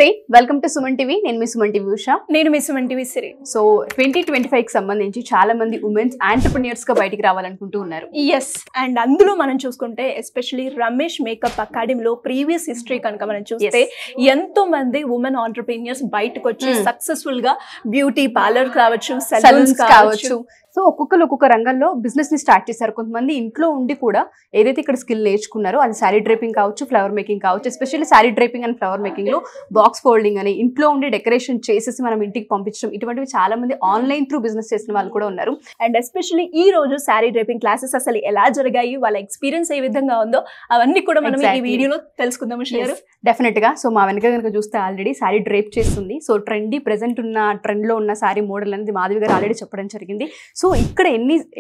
నమస్తే welcome to Suman TV నేను మీ Suman TV Usha నేను మీ సుమన్ టీవీ సిరి సో 2025 కి సంబంధించి చాలా మంది ఉమెన్స్ ఎంటర్‌ప్రెన్యూర్స్ గా బయటికి రావాలనుకుంటూ ఉన్నారు yes అండ్ అందులో మనం చూసుకుంటే ఎస్పెషల్లీ రమేష్ మేకప్ అకాడమీలో ప్రీవియస్ హిస్టరీ కనుక మనం చూస్తే ఎంతో మంది ఉమెన్ ఎంటర్‌ప్రెన్యూర్స్ బయటకు వచ్చి సక్సెస్ఫుల్ గా బ్యూటీ పార్లర్ కావచ్చు సలూన్స్ కావచ్చు సో ఒక్కొక్క రంగంలో బిజినెస్ ని స్టార్ట్ చేశారు. కొంతమంది ఇంట్లో ఉండి కూడా ఏదైతే ఇక్కడ స్కిల్ నేర్చుకున్నారో అది శారీ డ్రైపింగ్ కావచ్చు, ఫ్లవర్ మేకింగ్ కావచ్చు. Especially sari డ్రైపింగ్ and flower making లో బాక్స్ ఫోల్డింగ్ అని ఇంట్లో ఉండి డెకరేషన్ చేసేసి మనం ఇంటికి పంపించడం, ఇటువంటివి చాలా మంది ఆన్లైన్ త్రూ బిజినెస్ చేసిన వాళ్ళు కూడా ఉన్నారు. అండ్ ఎస్పెషల్లీ ఈ రోజు శారీ డ్రైపింగ్ క్లాసెస్ అసలు ఎలా జరిగాయి, వాళ్ళ ఎక్స్పీరియన్స్ ఏ విధంగా ఉందో అవన్నీ కూడా మనం ఈ వీడియోలో తెలుసుకుందాం షేర్. డెఫినెట్ గా. సో మా వెనక కనుక చూస్తే ఆల్రెడీ శారీ డ్రైప్ చేస్తుంది. సో ట్రెండీ ప్రెసెంట్ ఉన్న ట్రెండ్ లో ఉన్న శారీ మోడల్ అనేది మాధవి గారు ఆల్రెడీ చెప్పడం జరిగింది. సో ఇక్కడ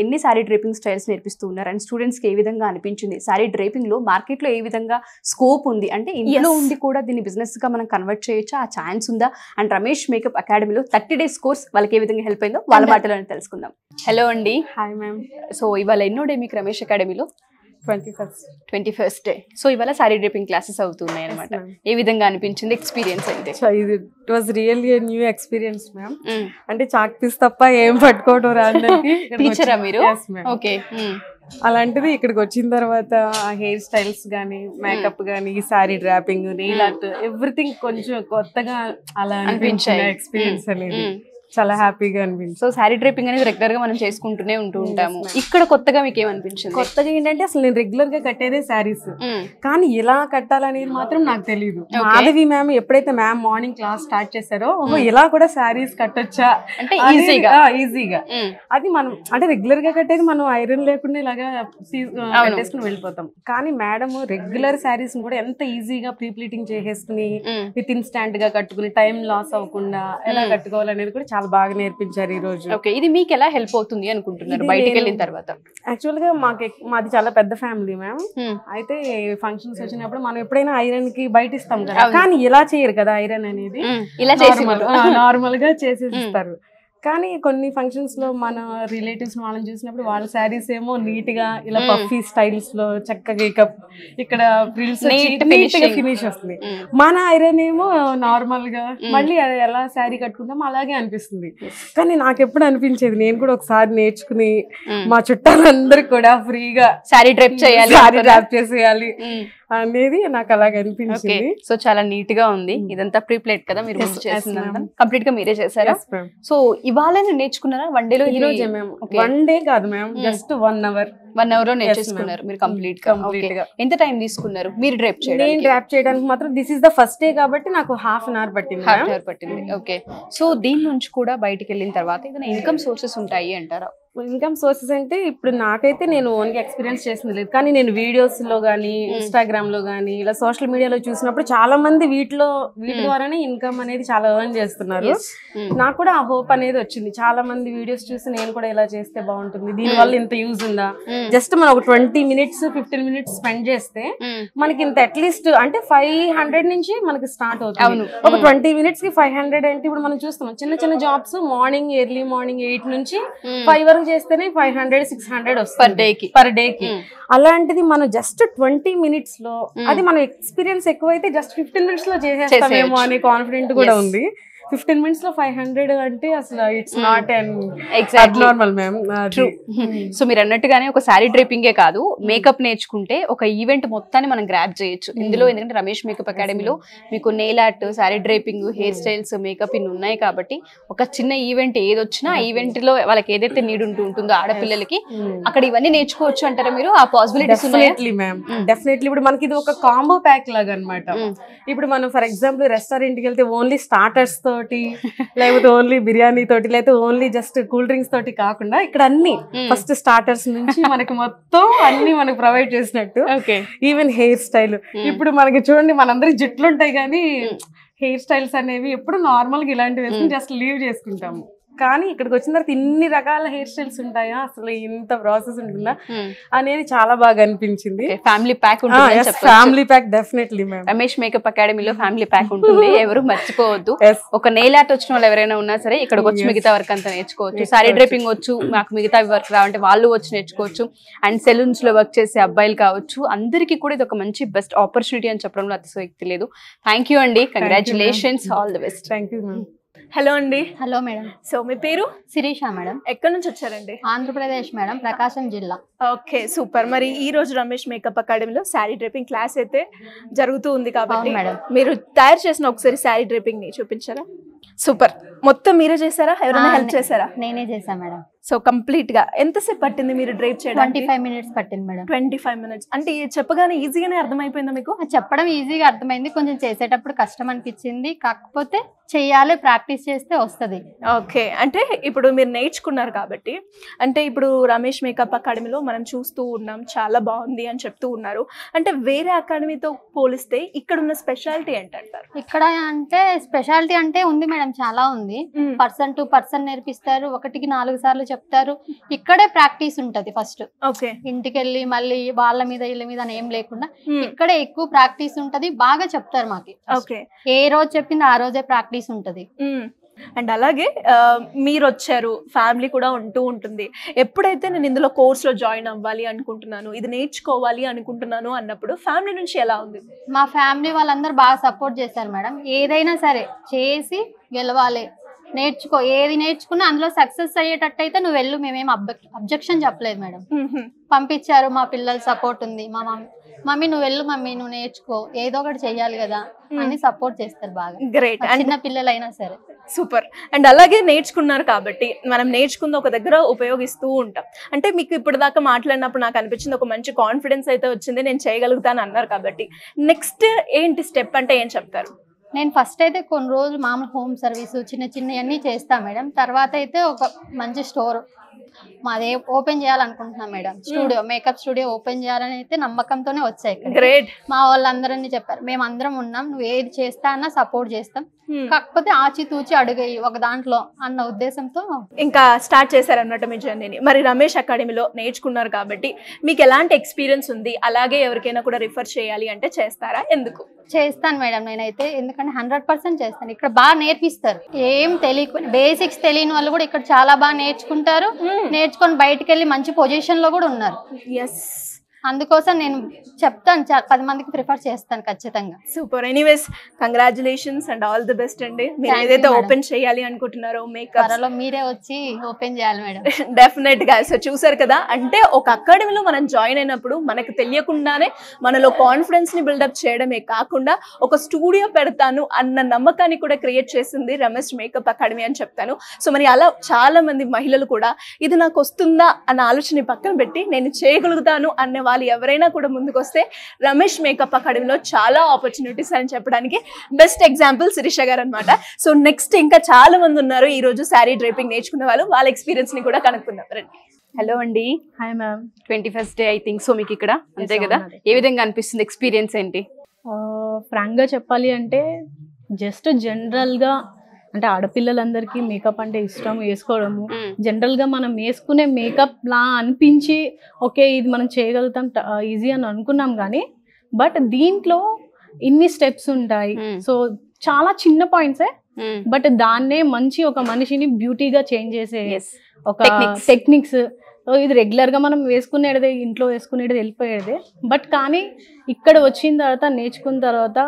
ఎన్ని శారీ డ్రైపింగ్ స్టైల్స్ నేర్పిస్తూ ఉన్నారు అండ్ స్టూడెంట్స్ కి ఏ విధంగా అనిపించింది, శారీ డ్రైపింగ్ లో మార్కెట్ లో ఏ విధంగా స్కోప్ ఉంది, అంటే ఇంట్లో ఉండి కూడా దీన్ని బిజినెస్ గా మనం కన్వర్ట్ చేయొచ్చా, ఆ ఛాన్స్ ఉందా, అండ్ రమేష్ మేకప్ అకాడమీలో 30 days కోర్స్ వాళ్ళకి ఏ విధంగా హెల్ప్ అయిందో వాళ్ళ మాటలను తెలుసుకుందాం. హలో అండి. Hi ma'am. సో ఇవాళ ఎన్నో డే మీకు రమేష్ అకాడమీలో? 21st day. సో ఇవాళ శారీ డ్రైపింగ్ క్లాసెస్ అవుతున్నాయి అనమాట. ఏ విధంగా అనిపించింది ఎక్స్పీరియన్స్ అయితే? It was really new experience ma'am. అంటే చాక్ పీస్ తప్ప ఏం పట్టుకోవడం రాదు. టీచరా మీరు? ఓకే. అలాంటిది ఇక్కడికి వచ్చిన తర్వాత హెయిర్ స్టైల్స్ గానీ, మేకప్ గానీ, sari dropping, nail art, everything కొంచెం కొత్తగా అలా అనిపించాయి. ఎక్స్పీరియన్స్ అనేది చాలా హ్యాపీగా అనిపించింది. సో శారీ డ్రైపింగ్ అనేది రెగ్యులర్ గా మనం చేసుకుంటూనే ఉంటాము. ఇక్కడ కొత్తగా మీకు ఏమనిపించింది? కొత్తగా ఏంటంటే అసలు నేను రెగ్యులర్ గా కట్టేదే శారీస్, కానీ ఎలా కట్టాలనేది మాత్రం నాకు తెలియదు. మాధవి మ్యామ్ ఎప్పుడైతే మ్యామ్ మార్నింగ్ క్లాస్ స్టార్ట్ చేశారో, ఇలా కూడా శారీస్ కట్టొచ్చా అంటే ఈజీగా అది మనం అంటే రెగ్యులర్ గా కట్టేది మనం ఐరన్ లేకుండా ఇలాగా కట్టేసుకుని వెళ్ళిపోతాం. కానీ మేడం రెగ్యులర్ శారీస్ కూడా ఎంత ఈజీగా ప్రీ ప్లీటింగ్ చేసేసుకుని విత్ ఇన్స్టాంట్ గా కట్టుకుని టైం లాస్ అవ్వకుండా ఎలా కట్టుకోవాలనేది కూడా చాలా బాగా నేర్పించారు ఈ రోజు. ఓకే, ఇది మీకు ఎలా హెల్ప్ అవుతుంది అనుకుంటున్నారు బయటికి వెళ్ళిన తర్వాత? యాక్చువల్ గా మాది చాలా పెద్ద ఫ్యామిలీ మ్యామ్. అయితే ఫంక్షన్స్ వచ్చినప్పుడు మనం ఎప్పుడైనా ఐరన్ కి బయట ఇస్తాం కదా, కానీ ఇలా చేయరు కదా ఐరన్ అనేది, ఇలా నార్మల్ గా చేసేసి ఇస్తారు. కానీ కొన్ని ఫంక్షన్స్ లో మన రిలేటివ్స్ వాళ్ళని చూసినప్పుడు వాళ్ళ శారీస్ ఏమో నీట్ గా ఇలా పఫీ స్టైల్స్ లో చక్కగా ఇక్కడ ఫినిష్ వస్తుంది. మన ఐరన్ ఏమో నార్మల్ గా మళ్ళీ ఎలా శారీ కట్టుకుంటాం అలాగే అనిపిస్తుంది. కానీ నాకు ఎప్పుడు అనిపించేది నేను కూడా ఒకసారి నేర్చుకుని మా చుట్టాలందరికి కూడా ఫ్రీగా శారీ డ్రైప్ చేసేయాలి అనేది నాకు అలాగే అనిపించింది. సో చాలా నీట్ గా ఉంది. ఇదంతా ప్రీ ప్లేట్ కదా మీరు చేసిందంతా కంప్లీట్ గా మీరే చేశారా? సో ఇవాళ నేర్చుకున్నారా వన్ డే లో? ఈ రోజే మ్యామ్. వన్ డే కాదు మ్యామ్, జస్ట్ 1 hour లో నేర్చేసుకున్నారు మీరు కంప్లీట్ గా. ఎంత టైం తీసుకున్నారు మీరు డ్రైప్ చేయడానికి? నేను డ్రైప్ చేయడానికి మాత్రం this is the first day కాబట్టి నాకు ½ hour పట్టింది. ఓకే. సో దీని నుంచి కూడా బయటికి వెళ్ళిన తర్వాత ఏదైనా ఇన్కమ్ సోర్సెస్ ఉంటాయి అంటారా? ఇన్కమ్ సోర్సెస్ అంటే ఇప్పుడు నాకైతే నేను ఓన్గా ఎక్స్పీరియన్స్ చేసింది లేదు, కానీ నేను వీడియోస్ లో గానీ, ఇన్స్టాగ్రామ్ లో గానీ, ఇలా సోషల్ మీడియాలో చూసినప్పుడు చాలా మంది వీటి ద్వారానే ఇన్కమ్ అనేది చాలా ఎర్న్ చేస్తున్నారు. నాకు కూడా ఆ హోప్ అనేది వచ్చింది. చాలా మంది వీడియోస్ చూసి నేను కూడా ఇలా చేస్తే బాగుంటుంది, దీని వల్ల ఇంత యూజ్ ఉందా, జస్ట్ మనం ఒక 20 minutes 15 minutes స్పెండ్ చేస్తే మనకి ఇంత అట్లీస్ట్ అంటే 500 నుంచి మనకి స్టార్ట్ అవుతుంది. ఒక 20 minutes కి 500 అంటే ఇప్పుడు మనం చూస్తున్నాం చిన్న జాబ్స్ ఎర్లీ మార్నింగ్ 8 నుంచి 5 వరకు చేస్తేనే 500-600 వస్తుంది పర్ డే కి. అలాంటిది మనం జస్ట్ 20 minutes లో, అది మనం ఎక్స్పీరియన్స్ ఎక్కువైతే జస్ట్ 15 minutes లో చేసేస్తామేమో అనే కాన్ఫిడెంట్ కూడా ఉంది. 15 minutes లో 500 అంటే అసలు it's not abnormal ma'am. So మీరు అన్నట్టుగానే ఒక శారీ డ్రైపింగే కాదు, మేకప్ నేర్చుకుంటే ఒక ఈవెంట్ మొత్తాన్ని మనం గ్రాప్ చేయొచ్చు ఇందులో. ఎందుకంటే రమేష్ మేకప్ అకాడమీలో మీకు nail art, sari డ్రైపింగ్, hair styles, makeup ఇన్ని ఉన్నాయి కాబట్టి ఒక చిన్న ఈవెంట్ ఏదొచ్చినా ఆ ఈవెంట్ లో వాళ్ళకి ఏదైతే నీడ్ ఉంటుందో ఆడపిల్లలకి అక్కడ ఇవన్నీ నేర్చుకోవచ్చు అంటారా మీరు? ఆ పాసిబిలిటీస్ డెఫినెట్లీ మ్యామ్, డెఫినెట్లీ. ఇప్పుడు మనకి ఇది ఒక కాంబో ప్యాక్ లాగా అనమాట. ఇప్పుడు మనం ఫర్ ఎగ్జాంపుల్ రెస్టారెంట్ కి వెళ్తే ఓన్లీ స్టార్టర్స్ తోటి, లేకపోతే ఓన్లీ బిర్యానీ తోటి, లేకపోతే ఓన్లీ జస్ట్ కూల్ డ్రింక్స్ తోటి కాకుండా ఇక్కడ అన్ని ఫస్ట్ స్టార్టర్స్ నుంచి మనకి మొత్తం అన్ని మనకి ప్రొవైడ్ చేసినట్టు. ఈవెన్ హెయిర్ స్టైల్, ఇప్పుడు మనకి చూడండి మనందరికి జుట్లు ఉంటాయి కానీ హెయిర్ స్టైల్స్ అనేవి ఎప్పుడు నార్మల్ గా ఇలాంటివి వేసుకుని జస్ట్ లీవ్ చేసుకుంటాము. కానీ ఇక్కడికి వచ్చిన తర్వాత ఇన్ని రకాల హెయిర్ స్టైల్స్ ఉంటాయా, అసలు ఇంత ప్రాసెస్ ఉంటుందా అనేది చాలా బాగా అనిపించింది. Family pack family pack definitely ma'am. Ramesh makeup అకాడమీలో ఫ్యామిలీ ప్యాక్ ఉంటుంది, ఎవరు మర్చిపోవద్దు. ఒక నెయిల్ ఆర్ట్ వచ్చిన వాళ్ళు ఎవరైనా ఉన్నా సరే ఇక్కడికి వచ్చి మిగతా వర్క్ అంతా నేర్చుకోవచ్చు. సారీ డ్రైపింగ్ వచ్చు, మాకు మిగతా వర్క్ రావంటే వాళ్ళు వచ్చి నేర్చుకోవచ్చు. అండ్ సెలూన్స్ లో వర్క్ చేసే అబ్బాయిలు కావచ్చు, అందరికీ కూడా ఇది ఒక మంచి బెస్ట్ ఆపర్చునిటీ అని చెప్పడంలో అతిశయోక్తి లేదు. థ్యాంక్ యూ అండి, congratulations, all the best. Thank you ma'am. Hello అండి. Hello madam. సో మీ పేరు? శిరీష మేడం. ఎక్కడి నుంచి వచ్చారండి? ఆంధ్రప్రదేశ్ మేడం, ప్రకాశం జిల్లా. Okay, super. మరి ఈ రోజు రమేష్ మేకప్ అకాడమీలో శారీ డ్రైపింగ్ క్లాస్ అయితే జరుగుతూ ఉంది కాబట్టి మేడం, మీరు తయారు చేసిన ఒకసారి శారీ డ్రైపింగ్ ని చూపించారా? సూపర్. మొత్తం మీరే చేశారా, ఎవరైనా హెల్ప్ చేశారా? నేనే చేశాను మేడం. సో కంప్లీట్ గా ఎంతసేపు పట్టింది మీరు డ్రైప్ చేయడానికి? 25 minutes పట్టింది మేడం. 25 minutes అంటే చెప్పగానే ఈజీగానే అర్థమైపోయిందా మీకు? చెప్పడం ఈజీగా అర్థమైంది, కొంచెం చేసేటప్పుడు కష్టం అనిపించింది, కాకపోతే చెయ్యాలి, ప్రాక్టీస్ చేస్తే వస్తుంది. ఓకే, అంటే ఇప్పుడు మీరు నేర్చుకున్నారు కాబట్టి, అంటే ఇప్పుడు రమేష్ మేకప్ అకాడమీలో మనం చూస్తూ ఉన్నాం, చాలా బాగుంది అని చెప్తూ ఉన్నారు. అంటే వేరే అకాడమీతో పోలిస్తే ఇక్కడ ఉన్న స్పెషాలిటీ ఏంటంటారు? ఇక్కడ అంటే స్పెషాలిటీ అంటే ఉంది మేడం, చాలా ఉంది. పర్సన్ టు పర్సన్ నేర్పిస్తారు, 1కి 4 సార్లు చెప్తారు. ఇక్కడే ప్రాక్టీస్ ఉంటది ఫస్ట్. ఓకే, ఇంటికి వెళ్ళి మళ్ళీ వాళ్ళ మీద వీళ్ళ మీద ఏం లేకుండా ఇక్కడే ఎక్కువ ప్రాక్టీస్ ఉంటది, బాగా చెప్తారు మాకి. ఓకే, ఏ రోజు చెప్పింది ఆ రోజే ప్రాక్టీస్ ఉంటది. అండ్ అలాగే మీరు వచ్చారు, ఫ్యామిలీ కూడా ఉంటూ ఉంటుంది. ఎప్పుడైతే నేను ఇందులో కోర్సులో జాయిన్ అవ్వాలి అనుకుంటున్నాను, ఇది నేర్చుకోవాలి అనుకుంటున్నాను అన్నప్పుడు ఫ్యామిలీ నుంచి ఎలా ఉంది? మా ఫ్యామిలీ వాళ్ళందరూ బాగా సపోర్ట్ చేశారు మేడం. ఏదైనా సరే చేసి గెలవాలి, నేర్చుకో, ఏది నేర్చుకున్నా అందులో సక్సెస్ అయ్యేటట్టయితే నువ్వు వెళ్ళు, మేమేం అబ్జెక్షన్ చెప్పలేదు మేడం. పంపించారు, మా పిల్లల సపోర్ట్ ఉంది. మా మమ్మీ నువ్వు వెళ్ళు, మమ్మీ నువ్వు నేర్చుకో, ఏదో ఒకటి చెయ్యాలి కదా అని సపోర్ట్ చేస్తారు బాగా. గ్రేట్. చిన్న పిల్లలైనా సరే. సూపర్. అండ్ అలాగే నేర్చుకున్నారు కాబట్టి మనం నేర్చుకుంది ఒక దగ్గర ఉపయోగిస్తూ ఉంటాం. అంటే మీకు ఇప్పుడు దాకా మాట్లాడినప్పుడు నాకు అనిపించింది ఒక మంచి కాన్ఫిడెన్స్ అయితే వచ్చింది, నేను చేయగలుగుతాను అన్నారు కాబట్టి నెక్స్ట్ ఏంటి స్టెప్ అంటే ఏం చెప్తారు? నేను ఫస్ట్ అయితే కొన్ని రోజులు మామూలు హోమ్ సర్వీస్ చిన్న చిన్నవన్నీ చేస్తా మేడం. తర్వాత అయితే ఒక మంచి స్టోర్ మాదే ఓపెన్ చేయాలనుకుంటున్నాం madam. Studio, makeup studio open చేయాలని అయితే నమ్మకంతోనే వచ్చాయి. గ్రేట్. మా వాళ్ళందరూ చెప్పారు, మేము అందరం ఉన్నాం, నువ్వు ఏది చేస్తా అన్నా సపోర్ట్ చేస్తాం, కాకపోతే ఆచితూచి అడుగేయి ఒక దాంట్లో అన్న ఉద్దేశంతో ఇంకా స్టార్ట్ చేశారన్నట్టు మీ జర్నీని. మరి రమేష్ అకాడమీలో నేర్చుకున్నారు కాబట్టి మీకు ఎలాంటి ఎక్స్పీరియన్స్ ఉంది, అలాగే ఎవరికైనా కూడా రిఫర్ చేయాలి అంటే చేస్తారా? ఎందుకు? చేస్తాను మేడం నేనైతే, ఎందుకంటే 100% చేస్తాను. ఇక్కడ బాగా నేర్పిస్తారు, ఏం తెలియకుండా బేసిక్స్ తెలియని వాళ్ళు కూడా ఇక్కడ చాలా బాగా నేర్చుకుంటారు, నేర్చుకొని బయటకు వెళ్ళి మంచి పొజిషన్ లో కూడా ఉన్నారు. ఎస్, అందుకోసం నేను చెప్తాను, 10 మందికి ప్రిఫర్ చేస్తాను ఖచ్చితంగా. Super. Anyways, congratulations and all the best అండి. మీరు ఏదైతే ఓపెన్ చేయాలి అనుకుంటున్నారో మేకప్, త్వరలో మీరే వచ్చి ఓపెన్ చేయాలి మేడం. డెఫినెట్ గా. సో చూసారు కదా, అంటే ఒక అకాడమీలో మనం జాయిన్ అయినప్పుడు మనకు తెలియకుండానే మనలో కాన్ఫిడెన్స్ ని బిల్డప్ చేయడమే కాకుండా ఒక స్టూడియో పెడతాను అన్న నమ్మకాన్ని కూడా క్రియేట్ చేసింది రమేష్ మేకప్ అకాడమీ అని చెప్తాను. సో మరి అలా చాలా మంది మహిళలు కూడా ఇది నాకు వస్తుందా అన్న ఆలోచన పక్కన పెట్టి నేను చేయగలుగుతాను అనే వాళ్ళు ఎవరైనా కూడా ముందుకు వస్తే రమేష్ మేకప్ అకాడమీలో చాలా ఆపర్చునిటీస్ అని చెప్పడానికి బెస్ట్ ఎగ్జాంపుల్ శిరీష గారు అనమాట. సో నెక్స్ట్ ఇంకా చాలా మంది ఉన్నారు ఈ రోజు శారీ డ్రైపింగ్ నేర్చుకున్న వాళ్ళు, వాళ్ళ ఎక్స్పీరియన్స్ ని కూడా కనుక్కుందాం రండి. హలో అండి. Hi ma'am. 21st day I think so మీకు ఇక్కడ, అంతే కదా? ఏ విధంగా అనిపిస్తుంది, ఎక్స్పీరియన్స్ ఏంటి? ఫ్రాంక్ గా చెప్పాలి అంటే జస్ట్ జనరల్ గా, అంటే ఆడపిల్లలందరికీ మేకప్ అంటే ఇష్టం, వేసుకోవడము. జనరల్ గా మనం వేసుకునే మేకప్ లా అనిపించి ఓకే ఇది మనం చేయగలుగుతాం ఈజీ అని అనుకున్నాం కానీ, బట్ దీంట్లో ఇన్ని స్టెప్స్ ఉంటాయి. సో చాలా చిన్న పాయింట్సే, బట్ దాన్నే మంచి ఒక మనిషిని బ్యూటీగా చేంజ్ చేసే ఒక టెక్నిక్స్. ఇది రెగ్యులర్ గా మనం వేసుకునేదే, ఇంట్లో వేసుకునేది వెళ్ళిపోయేదే, బట్ కానీ ఇక్కడ వచ్చిన తర్వాత నేర్చుకున్న తర్వాత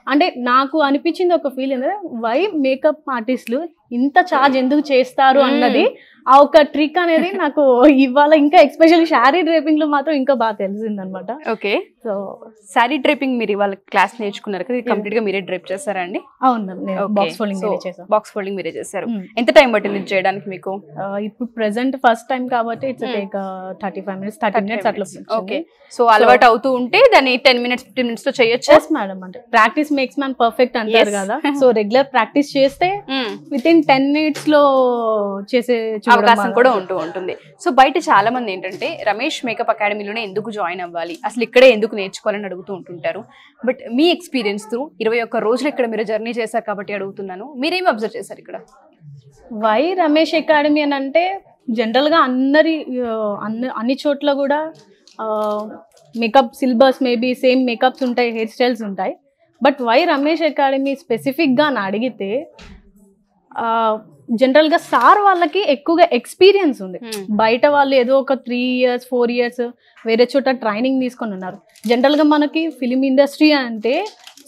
అంటే నాకు అనిపించింది ఒక ఫీల్ ఏంటంటే వై మేకప్ ఆర్టిస్టులు ఇంత ఛార్జ్ ఎందుకు చేస్తారు అన్నది, ఆ ఒక ట్రిక్ అనేది నాకు ఇవాళ ఇంకా ఎస్పెషల్లీ శారీ డ్రైపింగ్ లో మాత్రం ఇంకా బాగా తెలిసింది అనమాట. ఓకే, సో శారీ డ్రైపింగ్ మీరు ఇవాళ క్లాస్ నేర్చుకున్నారు కదా, కంప్లీట్ గా మీరే డ్రైప్ చేస్తారా అండి? అవును, బాక్స్ ఫోల్డింగ్ చేశాను. బాక్స్ ఫోల్డింగ్ మీరే చేశారు. ఎంత టైం పట్టింది చేయడానికి మీకు? ఇప్పుడు ప్రెసెంట్ ఫస్ట్ టైం కాబట్టి ఇట్స్ టేక్ 35 minutes 30 minutes అట్లా. ఓకే, సో అలవాటు అవుతూ ఉంటే దాన్ని 10 minutes 15 minutes తో చేయొచ్చు. మేడం, అంటే ప్రాక్టీస్ మేక్స్ మ్యాన్ పర్ఫెక్ట్ అంటారు కదా, సో రెగ్యులర్ ప్రాక్టీస్ చేస్తే విత్ ఇన్ 10 minutes లో చేసే అవకాశం కూడా ఉంటూ ఉంటుంది. సో బయట చాలా మంది ఏంటంటే రమేష్ మేకప్ అకాడమీలోనే ఎందుకు జాయిన్ అవ్వాలి, అసలు ఇక్కడే ఎందుకు నేర్చుకోవాలని అడుగుతూ ఉంటుంటారు. బట్ మీ ఎక్స్పీరియన్స్ త్రూ 21 రోజులు ఇక్కడ మీరు జర్నీ చేశారు కాబట్టి అడుగుతున్నాను, మీరేమి అబ్జర్వ్ చేశారు ఇక్కడ? వై రమేష్ అకాడమీ అని అంటే జనరల్గా అన్ని చోట్ల కూడా makeup syllabus maybe same makeups ఉంటాయి, హెయిర్ స్టైల్స్ ఉంటాయి. బట్ వై రమేష్ అకాడమీ స్పెసిఫిక్గా అని అడిగితే జనరల్గా సార్ వాళ్ళకి ఎక్కువగా ఎక్స్పీరియన్స్ ఉంది. బయట వాళ్ళు ఏదో ఒక 3 years 4 years వేరే చోట ట్రైనింగ్ తీసుకొని ఉన్నారు. జనరల్గా మనకి ఫిలిం ఇండస్ట్రీ అంటే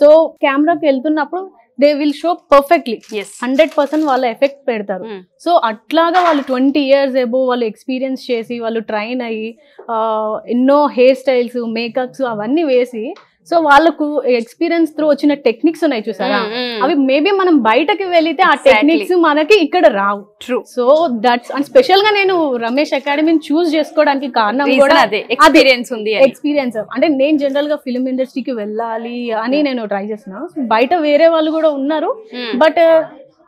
సో కెమెరాకి వెళ్తున్నప్పుడు దే విల్ షో పర్ఫెక్ట్లీ 100% వాళ్ళ ఎఫెక్ట్ పెడతారు. సో అట్లాగా వాళ్ళు 20 years ఎబో వాళ్ళు ఎక్స్పీరియన్స్ చేసి వాళ్ళు ట్రైన్ అయ్యి ఎన్నో హెయిర్ స్టైల్స్ మేకప్స్ అవన్నీ వేసి సో వాళ్ళకు ఎక్స్పీరియన్స్ త్రూ వచ్చిన టెక్నిక్స్ ఉన్నాయి చూసారా, అవి మేబీ మనం బయటకి వెళితే ఆ టెక్నిక్స్ మనకి ఇక్కడ రావు. సో దట్స్ అండ్ స్పెషల్ గా నేను రమేష్ అకాడమీని చూస్ చేసుకోవడానికి కారణం కూడా ఎక్స్పీరియన్స్. అంటే నేను జనరల్ గా ఫిల్మ్ ఇండస్ట్రీకి వెళ్ళాలి అని నేను ట్రై చేస్తున్నా. బయట వేరే వాళ్ళు కూడా ఉన్నారు, బట్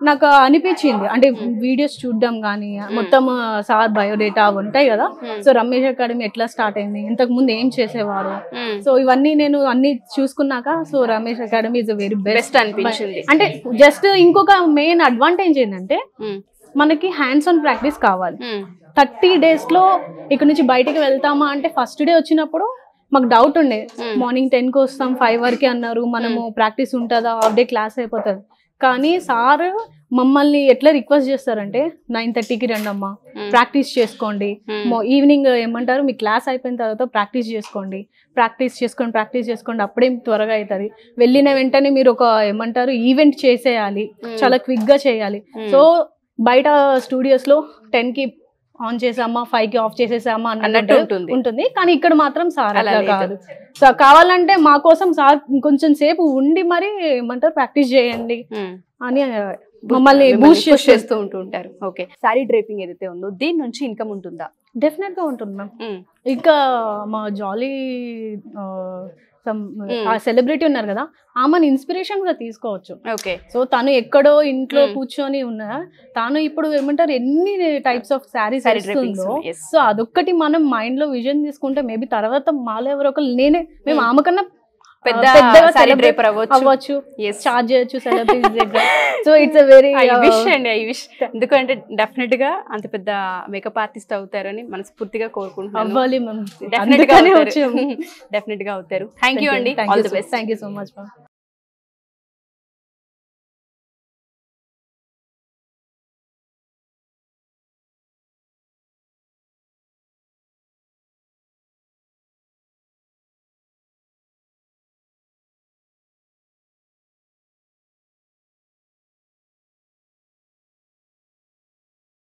నాకు అనిపించింది అంటే వీడియోస్ చూడడం కానీ మొత్తం సార్ బయోడేటా ఉంటాయి కదా. సో రమేష్ అకాడమీ ఎట్లా స్టార్ట్ అయింది, ఇంతకు ముందు ఏం చేసేవారు, సో ఇవన్నీ నేను అన్ని చూసుకున్నాక so Ramesh academy is very best అనిపించింది. అంటే జస్ట్ ఇంకొక మెయిన్ అడ్వాంటేజ్ ఏంటంటే మనకి హ్యాండ్స్ ఆన్ ప్రాక్టీస్ కావాలి. 30 days లో ఇక్కడ నుంచి బయటకు వెళ్తామా అంటే ఫస్ట్ డే వచ్చినప్పుడు మాకు డౌట్ ఉండే, మార్నింగ్ 10కి వస్తాం 5 వరకే అన్నారు, మనము ప్రాక్టీస్ ఉంటుందా, హాఫ్ డే క్లాస్ అయిపోతుంది. కానీ సార్ మమ్మల్ని ఎట్లా రిక్వెస్ట్ చేస్తారంటే 9:30కి రండమ్మా, ప్రాక్టీస్ చేసుకోండి, ఈవినింగ్ ఏమంటారు మీ క్లాస్ అయిపోయిన తర్వాత ప్రాక్టీస్ చేసుకోండి అప్పుడేం త్వరగా అవుతుంది, వెళ్ళిన వెంటనే మీరు ఒక ఏమంటారు ఈవెంట్ చేసేయాలి, చాలా క్విక్గా చేయాలి. సో బయట స్టూడియోస్లో 10కి ఆన్ చేసామా 5కి ఆఫ్ చేసేసామా అన్నట్టు ఉంటుంది, కానీ ఇక్కడ మాత్రం సార్ అలా కాదు. సో కావాలంటే మా కోసం సార్ కొంచెం సేపు ఉండి మరి ఏమంటారు ప్రాక్టీస్ చేయండి అని మమ్మల్ని బూస్ట్ చేస్తూ ఉంటుంటారు. ఓకే, సారీ డ్రేపింగ్ ఏదైతే ఉందో దీని నుంచి ఇన్కమ్ ఉంటుందా? డెఫినెట్ గా ఉంటుంది మ్యామ్. ఇంకా మా జాలీ ఆ సెలబ్రిటీ ఉన్నారు కదా, ఆమెను ఇన్స్పిరేషన్ గా తీసుకోవచ్చు. ఓకే, సో తను ఎక్కడో ఇంట్లో కూర్చొని ఉన్నా తాను ఇప్పుడు ఏమంటారు ఎన్ని టైప్స్ ఆఫ్ శారీస్ ఇస్తుందో, సో అదొక్కటి మనం మైండ్ లో విజన్ తీసుకుంటే మేబీ తర్వాత మాలో ఎవరో ఒకరు మేము ఆమె కన్నా పెద్దగా సెలబ్రేట్ అవ్వచ్చు, చార్జ్ చేయొచ్చు సెలబ్రిటీస్ దగ్గర. So it's a very I wish ఎందుకంటే డెఫినెట్ గా అంత పెద్ద మేకప్ ఆర్టిస్ట్ అవుతారని మనస్ఫూర్తిగా కోరుకుంటున్నాను. అవ్వాలి మ్యామ్, డెఫినెట్ గా అవుతారు. థ్యాంక్ యూ అండి, all the best. Thank you so much ma'am.